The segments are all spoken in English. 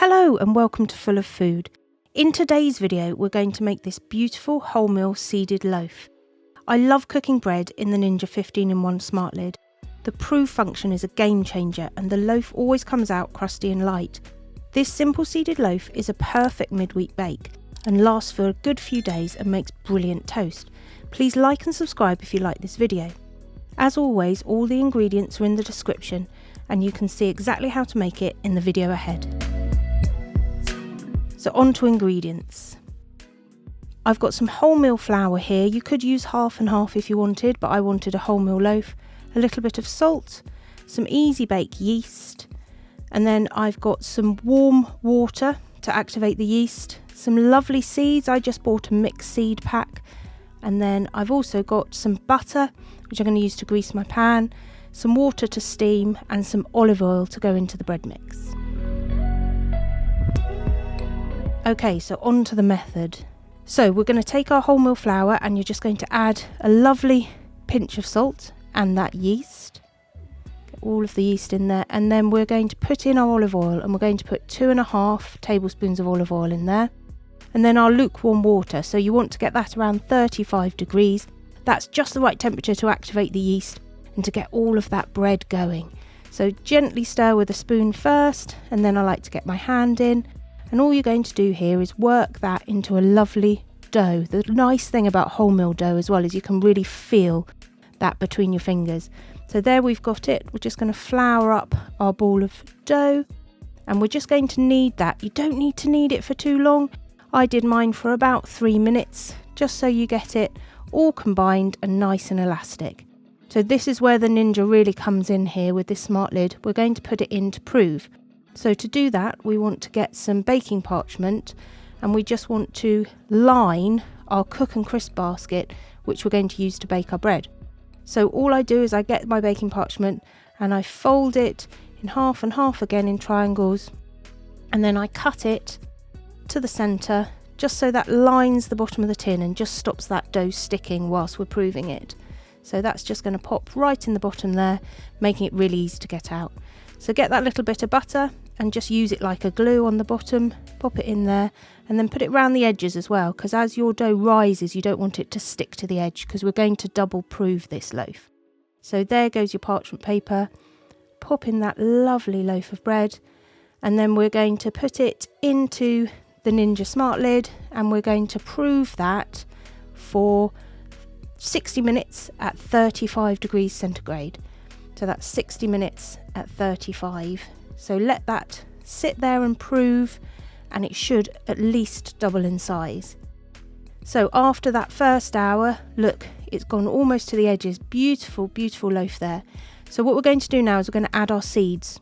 Hello and welcome to Full of Food. In today's video we're going to make this beautiful wholemeal seeded loaf. I love cooking bread in the Ninja 15-in-1 SmartLid. The proof function is a game changer and the loaf always comes out crusty and light. This simple seeded loaf is a perfect midweek bake and lasts for a good few days and makes brilliant toast. Please like and subscribe if you like this video. As always, all the ingredients are in the description and you can see exactly how to make it in the video ahead. So on to ingredients. I've got some wholemeal flour here. You could use half and half if you wanted, but I wanted a wholemeal loaf. A little bit of salt, some easy bake yeast, and then I've got some warm water to activate the yeast, some lovely seeds. I just bought a mixed seed pack, and then I've also got some butter, which I'm going to use to grease my pan, some water to steam, and some olive oil to go into the bread mix. Okay, so on to the method. So we're going to take our wholemeal flour and you're just going to add a lovely pinch of salt and that yeast. Get all of the yeast in there, and then we're going to put in our olive oil and we're going to put 2.5 tablespoons of olive oil in there. And then our lukewarm water, so you want to get that around 35 degrees. That's just the right temperature to activate the yeast and to get all of that bread going. So gently stir with a spoon first, and then I like to get my hand in. And all you're going to do here is work that into a lovely dough. The nice thing about wholemeal dough as well is you can really feel that between your fingers. So there we've got it. We're just going to flour up our ball of dough and we're just going to knead that. You don't need to knead it for too long. I did mine for about 3 minutes, just so you get it all combined and nice and elastic. So this is where the Ninja really comes in here with this SmartLid. We're going to put it in to prove. So to do that, we want to get some baking parchment and we just want to line our cook and crisp basket, which we're going to use to bake our bread. So all I do is I get my baking parchment and I fold it in half and half again in triangles, and then I cut it to the centre just so that lines the bottom of the tin and just stops that dough sticking whilst we're proving it. So that's just going to pop right in the bottom there, making it really easy to get out. So get that little bit of butter and just use it like a glue on the bottom, pop it in there, and then put it around the edges as well, because as your dough rises you don't want it to stick to the edge, because we're going to double prove this loaf. So there goes your parchment paper. Pop in that lovely loaf of bread, and then we're going to put it into the Ninja SmartLid and we're going to prove that for 60 minutes at 35 degrees centigrade. So that's 60 minutes at 35. So let that sit there and prove, and it should at least double in size. So after that first hour, look, it's gone almost to the edges. Beautiful, beautiful loaf there. So what we're going to do now is we're going to add our seeds.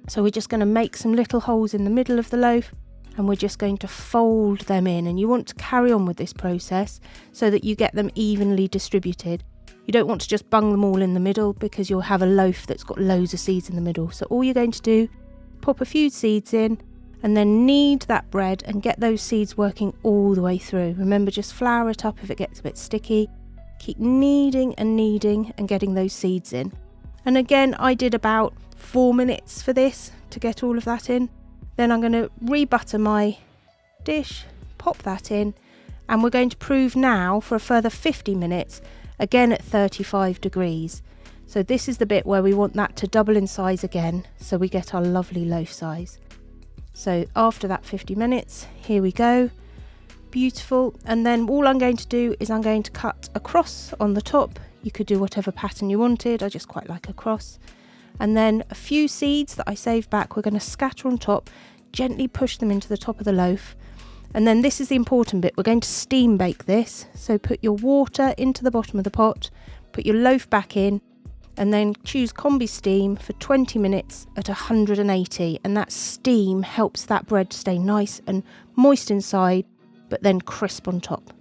So we're just going to make some little holes in the middle of the loaf and we're just going to fold them in. And you want to carry on with this process so that you get them evenly distributed. You don't want to just bung them all in the middle, because you'll have a loaf that's got loads of seeds in the middle. So all you're going to do, pop a few seeds in and then knead that bread and get those seeds working all the way through. Remember, just flour it up if it gets a bit sticky. Keep kneading and getting those seeds in. And again, I did about 4 minutes for this to get all of that in. Then I'm going to re-butter my dish, pop that in, and we're going to prove now for a further 50 minutes, again at 35 degrees. So this is the bit where we want that to double in size again, so we get our lovely loaf size. So after that 50 minutes, here we go. Beautiful. And then all I'm going to do is I'm going to cut a cross on the top. You could do whatever pattern you wanted. I just quite like a cross. And then a few seeds that I saved back, we're going to scatter on top, gently push them into the top of the loaf. And then this is the important bit. We're going to steam bake this. So put your water into the bottom of the pot, put your loaf back in, and then choose combi steam for 20 minutes at 180. And that steam helps that bread stay nice and moist inside, but then crisp on top.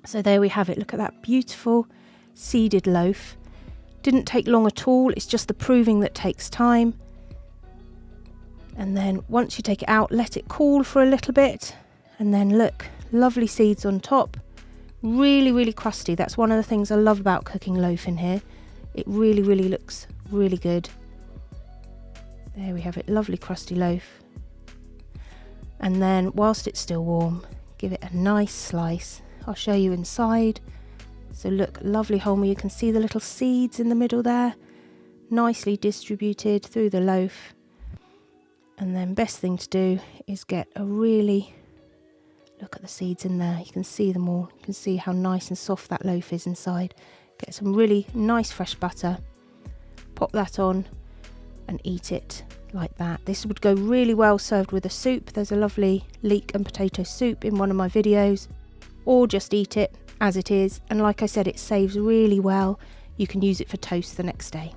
So there we have it. Look at that beautiful seeded loaf. Didn't take long at all. It's just the proving that takes time. And then once you take it out, let it cool for a little bit. And then look, lovely seeds on top. Really, really crusty. That's one of the things I love about cooking loaf in here. It really, really looks really good. There we have it, lovely crusty loaf. And then whilst it's still warm, give it a nice slice. I'll show you inside. So look, lovely wholemeal. You can see the little seeds in the middle there, nicely distributed through the loaf. And then best thing to do is get a really, look at the seeds in there. You can see them all. You can see how nice and soft that loaf is inside. Get some really nice fresh butter, pop that on and eat it like that. This would go really well served with a soup. There's a lovely leek and potato soup in one of my videos, or just eat it as it is. And like I said, it saves really well. You can use it for toast the next day.